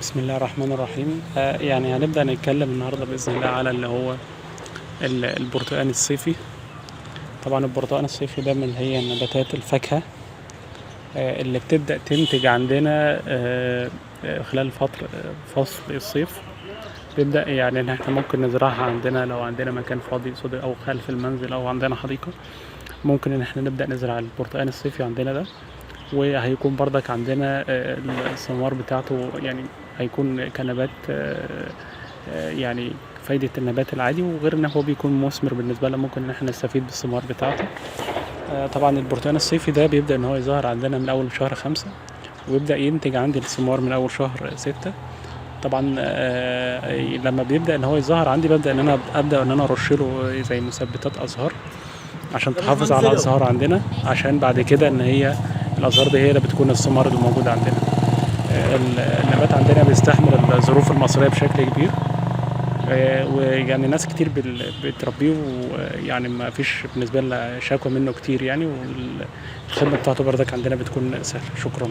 بسم الله الرحمن الرحيم. يعني هنبدأ نتكلم النهارده بإذن الله على اللي هو البرتقال الصيفي. طبعا البرتقال الصيفي ده من هي نباتات الفاكهة اللي بتبدأ تنتج عندنا خلال فصل الصيف. بيبدأ يعني إن إحنا ممكن نزرعها عندنا لو عندنا مكان فاضي أو خلف المنزل أو عندنا حديقة. ممكن إن إحنا نبدأ نزرع البرتقال الصيفي عندنا ده، وهيكون برضك عندنا الثمار بتاعته يعني هيكون كنبات يعني فايدة النبات العادي، وغير ان هو بيكون مثمر بالنسبة لنا ممكن ان احنا نستفيد بالثمار بتاعته. طبعا البرتقال الصيفي ده بيبدأ ان هو يظهر عندنا من اول شهر 5، ويبدأ ينتج عندي الثمار من اول شهر 6. طبعا لما بيبدأ ان هو يظهر عندي ببدأ ان انا ارش له زي مثبتات ازهار عشان تحافظ على الازهار عندنا، عشان بعد كده ان هي الازهار دي هي اللي بتكون الثمار اللي موجودة عندنا. النبات عندنا بيستحمل الظروف المصرية بشكل كبير، ويعني ناس كتير بتربيه، ويعني ما فيش بالنسبة لنا شكوى منه كتير يعني، والخدمة بتاعته بردك عندنا بتكون سهلة. شكرا.